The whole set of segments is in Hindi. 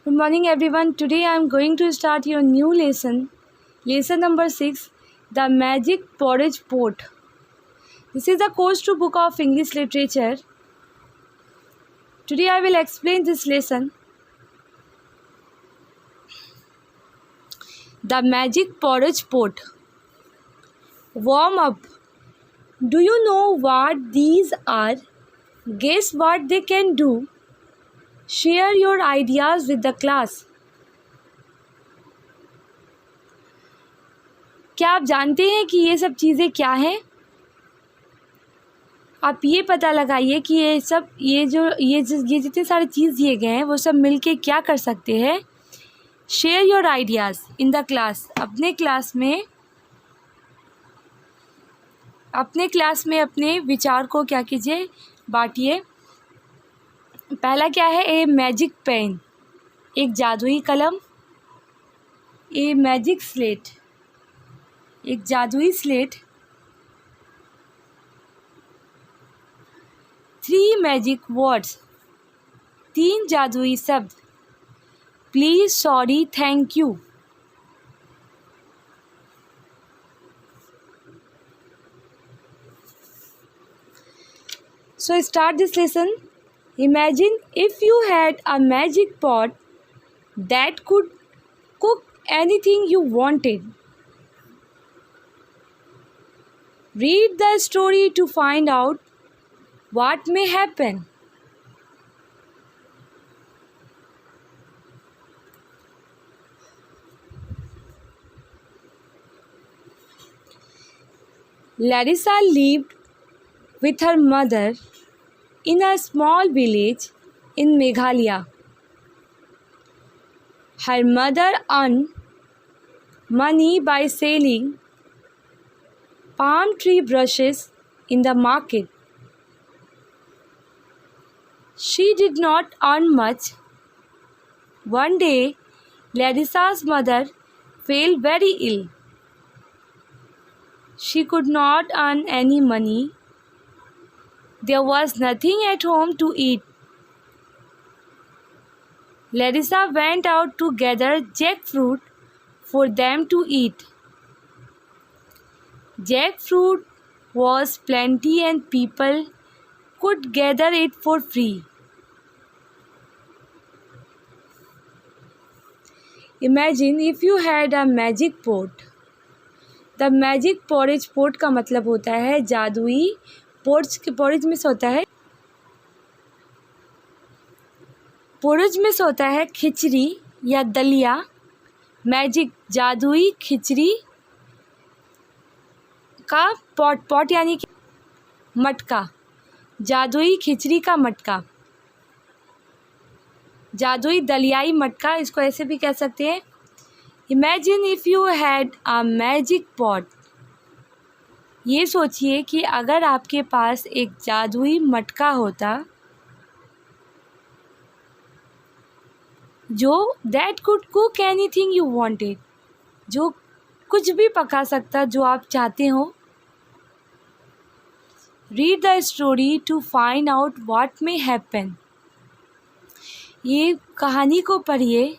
Good morning, everyone. Today I am going to start your new lesson. Lesson number 6, The Magic Porridge Pot. This is the course to book of English literature. Today I will explain this lesson. The Magic Porridge Pot. Warm up. Do you know what these are? Guess what they can do? Share your ideas with the class. क्या आप जानते हैं कि ये सब चीज़ें क्या हैं? आप ये पता लगाइए कि ये जितने सारे चीज़ दिए गए हैं वो सब मिलके क्या कर सकते हैं. Share your ideas in the class. अपने क्लास में अपने विचार को क्या कीजिए, बांटिए. पहला क्या है? ए मैजिक पेन, एक जादुई कलम. ए मैजिक स्लेट, एक जादुई स्लेट. 3 मैजिक वर्ड्स, 3 जादुई शब्द. Please, sorry, thank you. So start this lesson. Imagine if you had a magic pot that could cook anything you wanted. Read the story to find out what may happen. Larissa lived with her mother in a small village in Meghalaya. Her mother earned money by selling palm tree brushes in the market. She did not earn much. One day, Larissa's mother fell very ill. She could not earn any money. There was nothing at home to eat. Larissa went out to gather jackfruit for them to eat. Jackfruit was plenty and people could gather it for free. Imagine if you had a magic pot. The magic porridge pot का मतलब होता है जादुई पोरिज में से होता है. पोरिज में से होता है खिचड़ी या दलिया. मैजिक जादुई खिचड़ी का पॉट यानी कि मटका. जादुई खिचड़ी का मटका, जादुई दलियाई मटका, इसको ऐसे भी कह सकते हैं. Imagine if you had a magic pot. ये सोचिए कि अगर आपके पास एक जादुई मटका होता जो that could cook anything you wanted, जो कुछ भी पका सकता जो आप चाहते हो. Read the story to find out what may happen. ये कहानी को पढ़िए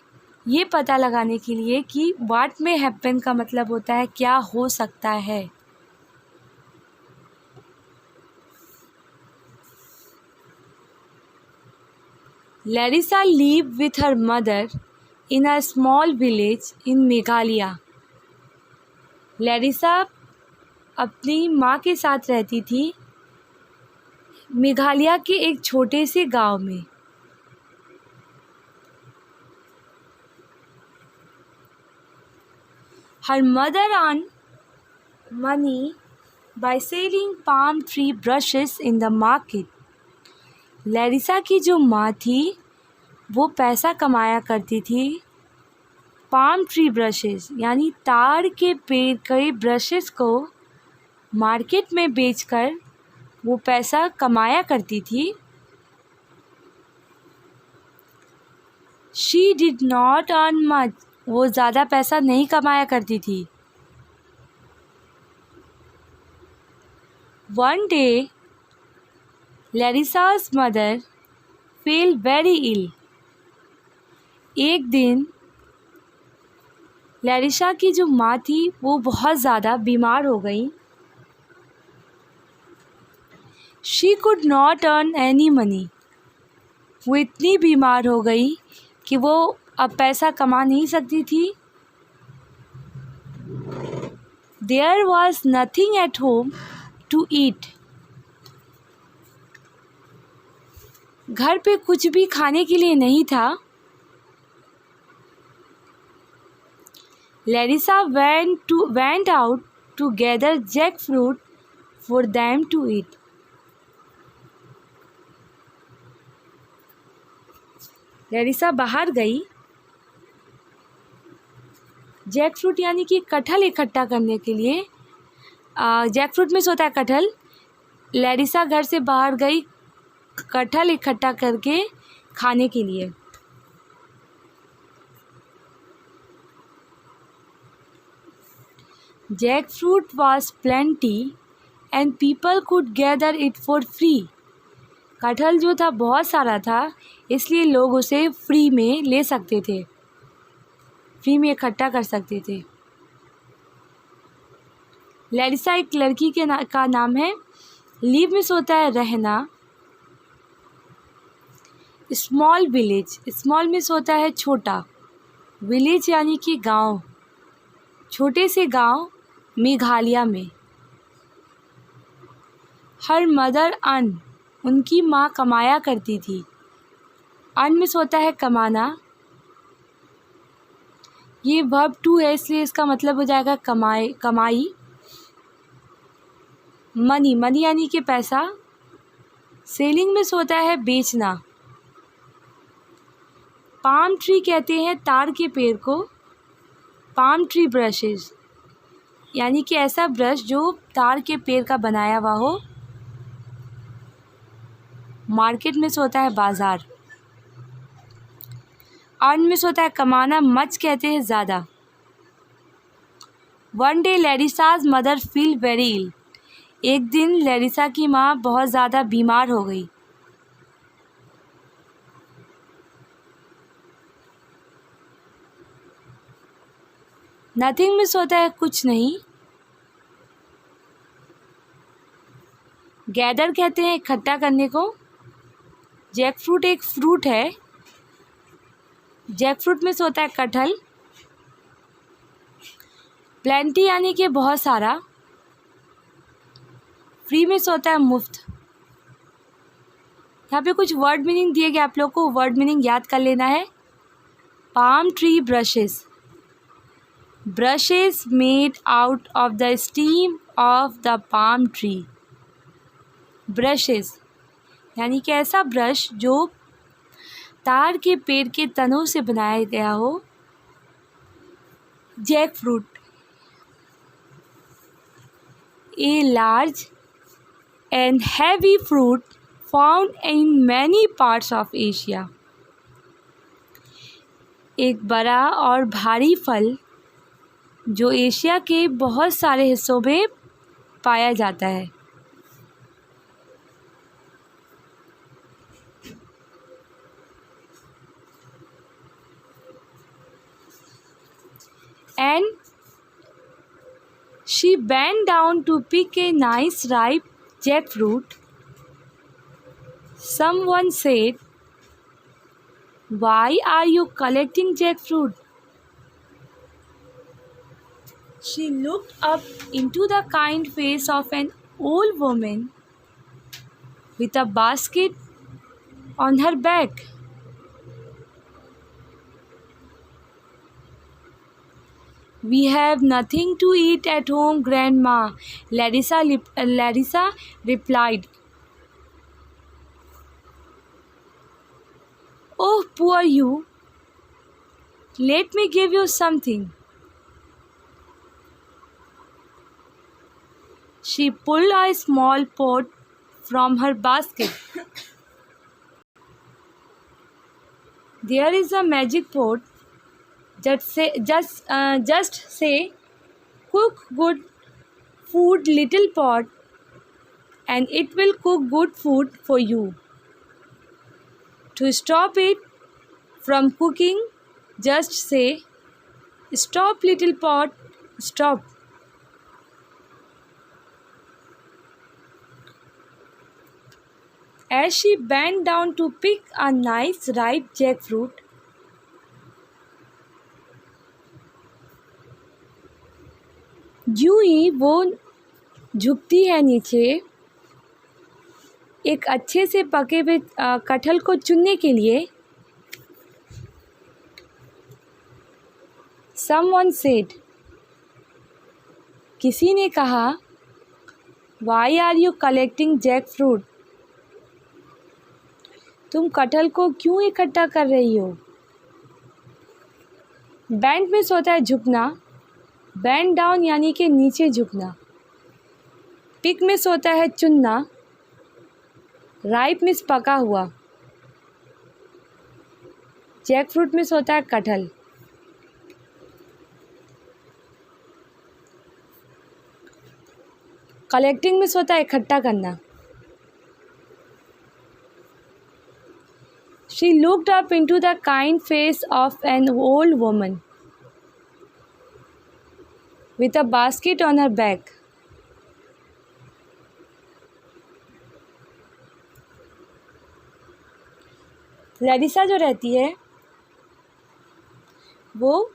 ये पता लगाने के लिए कि व्हाट मे हैपन का मतलब होता है क्या हो सकता है. Larissa lived with her mother in a small village in Meghalaya. Larissa अपनी माँ के साथ रहती थी मेघालय के एक छोटे से गांव में. Her mother earned money by selling palm tree brushes in the market. Larissa की जो माँ थी वो पैसा कमाया करती थी पाम ट्री ब्रशेस यानी ताड़ के पेड़ के ब्रशेस को मार्केट में बेचकर वो पैसा कमाया करती थी. She did not earn much. वो ज़्यादा पैसा नहीं कमाया करती थी. One day Larissa's mother fell very ill. एक दिन लैरिसा की जो माँ थी वो बहुत ज़्यादा बीमार हो गई। She could not earn any money. वो इतनी बीमार हो गई कि वो अब पैसा कमा नहीं सकती थी। There was nothing at home to eat. घर पे कुछ भी खाने के लिए नहीं था। Larissa went out to gather jackfruit for them to eat. Larissa बाहर गई जैकफ्रूट यानी कि कटहल इकट्ठा करने के लिए। जैकफ्रूट में से होता है कटहल। लैरिसा घर से बाहर गई कटहल इकट्ठा करके खाने के लिए। Jackfruit was plenty and people could gather it for free. कटहल जो था बहुत सारा था, इसलिए लोग उसे फ्री में ले सकते थे, फ्री में इकट्ठा कर सकते थे। लैरिसा एक लड़की का नाम है। लिव में से होता है रहना। स्मॉल विलेज, स्मॉल में से होता है छोटा। विलेज यानी कि गांव, छोटे से गांव मेघालय में। हर मदर अर्न, उनकी माँ कमाया करती थी। अर्न में से होता है कमाना। ये वर्ब टू है इसलिए इसका मतलब हो जाएगा कमाई। मनी, मनी यानी कि पैसा। सेलिंग में से होता है बेचना। पाम ट्री कहते हैं ताड़ के पेड़ को। पाम ट्री ब्रशेस यानी कि ऐसा ब्रश जो ताड़ के पेड़ का बनाया हुआ हो। मार्केट में से होता है बाज़ार। अर्न में से होता है कमाना। मच कहते हैं ज़्यादा। One day Larissa's mother feel very ill. एक दिन लैरिसा की माँ बहुत ज़्यादा बीमार हो गई। नथिंग में से होता है कुछ नहीं। गैदर कहते हैं इकट्ठा करने को। जैकफ्रूट एक फ्रूट है। जैकफ्रूट में से होता है कटहल। प्लेंटी यानी कि बहुत सारा। फ्री में से होता है मुफ्त। यहाँ पे कुछ वर्ड मीनिंग दिए गए, आप लोग को वर्ड मीनिंग याद कर लेना है। Palm tree brushes, brushes made out of the steam of the palm tree. Brushes यानी कि ऐसा ब्रश जो ताड़ के पेड़ के तनों से बनाया गया हो। Jackfruit, a large and heavy fruit found in many parts of Asia. एक बड़ा और भारी फल जो एशिया के बहुत सारे हिस्सों में पाया जाता है। And she bent down to pick a nice ripe jackfruit. Someone said, "Why are you collecting jackfruit?" She looked up into the kind face of an old woman with a basket on her back. "We have nothing to eat at home, Grandma," Larissa replied. "Oh, poor you. Let me give you something." She pulled a small pot from her basket. There is a magic pot. Just say, "Cook good food, little pot," and it will cook good food for you. To stop it from cooking, Just say, "Stop, little pot, stop." As she bent down to pick a nice ripe jackfruit, यूं ही वो झुकती है नीचे एक अच्छे से पके हुए कटहल को चुनने के लिए। Someone said, किसी ने कहा, Why are you collecting jackfruit? तुम कटहल को क्यों इकट्ठा कर रही हो? बेंड में होता है झुकना, बेंड डाउन यानी कि नीचे झुकना। पिक में होता है चुनना, राइप मीन्स पका हुआ। जैकफ्रूट में होता है कटहल। कलेक्टिंग में होता है इकट्ठा करना। She looked up into the kind face of an old woman with a basket on her back. Larissa जो रहती है वो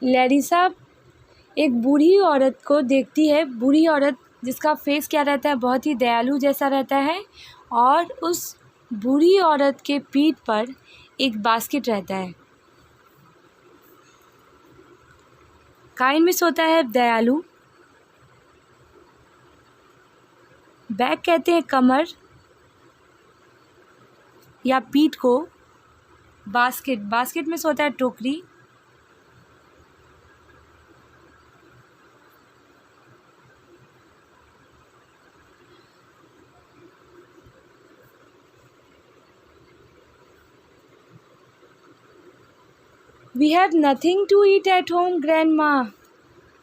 लैरिसा एक बूढ़ी औरत को देखती है। बूढ़ी औरत जिसका फेस क्या रहता है, बहुत ही दयालु जैसा रहता है, और उस बूढ़ी औरत के पीठ पर एक बास्केट रहता है। काइंड में होता है दयालु। बैक कहते हैं कमर या पीठ को। बास्केट, बास्केट में होता है टोकरी। We have nothing to eat at home, grandma.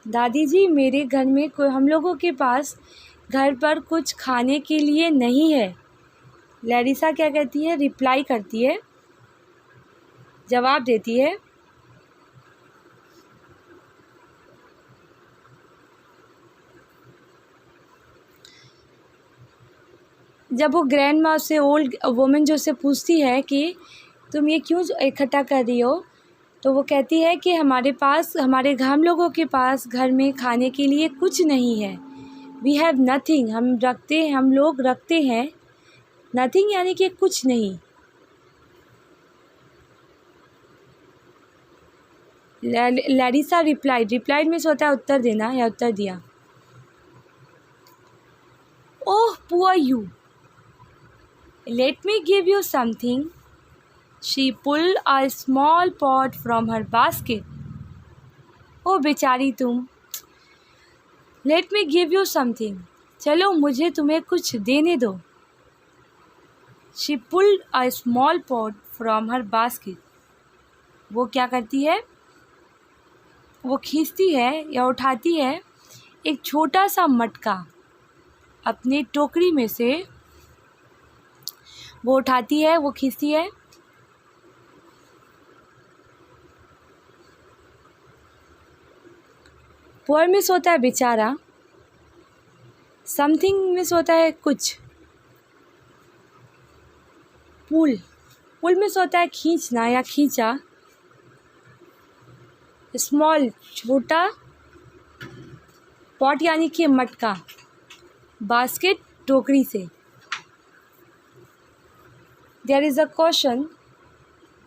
दादी जी, मेरे घर में कोई, हम लोगों के पास घर पर कुछ खाने के लिए नहीं है। लैरिसा क्या कहती है? रिप्लाई करती है, जवाब देती है। जब वो ग्रैंड माँ से, ओल्ड वुमेन जो से पूछती है कि तुम ये क्यों इकट्ठा कर रही हो, तो वो कहती है कि हमारे पास, हम लोगों के पास घर में खाने के लिए कुछ नहीं है। वी हैव नथिंग, हम लोग रखते हैं। नथिंग यानी कि कुछ नहीं। लैरिसा रिप्लाइड में होता है उत्तर देना या उत्तर दिया। Oh poor you, let me give you something. She pulled a small pot from her basket. ओ बेचारी तुम, Let me give you something. चलो मुझे तुम्हें कुछ देने दो। She pulled a small pot from her basket. वो क्या करती है? वो खींचती है या उठाती है एक छोटा सा मटका अपनी टोकरी में से। वो उठाती है, वो खींचती है। पुअर मिस होता है बेचारा। समथिंग मिस होता है कुछ। पुल मिस होता है खींचना या खींचा। स्मॉल छोटा। पॉट यानी कि मटका। बास्केट टोकरी से। There is a question,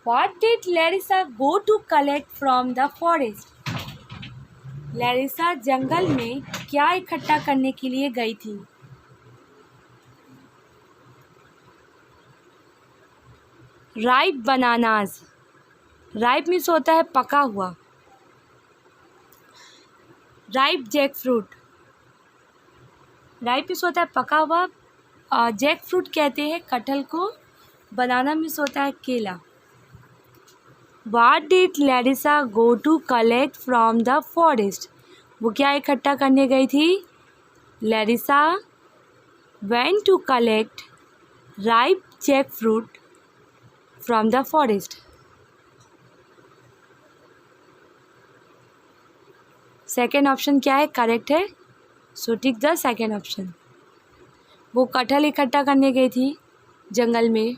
what did Larissa go to collect from the forest? Larissa जंगल में क्या इकट्ठा करने के लिए गई थी? Ripe bananas. राइप मीन्स होता है पका हुआ। Ripe jackfruit. राइप मीन्स होता है पका हुआ। जैकफ्रूट कहते हैं कटहल को। बनाना मीन्स होता है केला। What did Larissa go to collect from the forest? वो क्या इकट्ठा करने गई थी? Larissa went to collect ripe jackfruit from the forest. Second option क्या है? करेक्ट है, सो टिक द सेकेंड ऑप्शन। वो कटहल इकट्ठा करने गई थी जंगल में,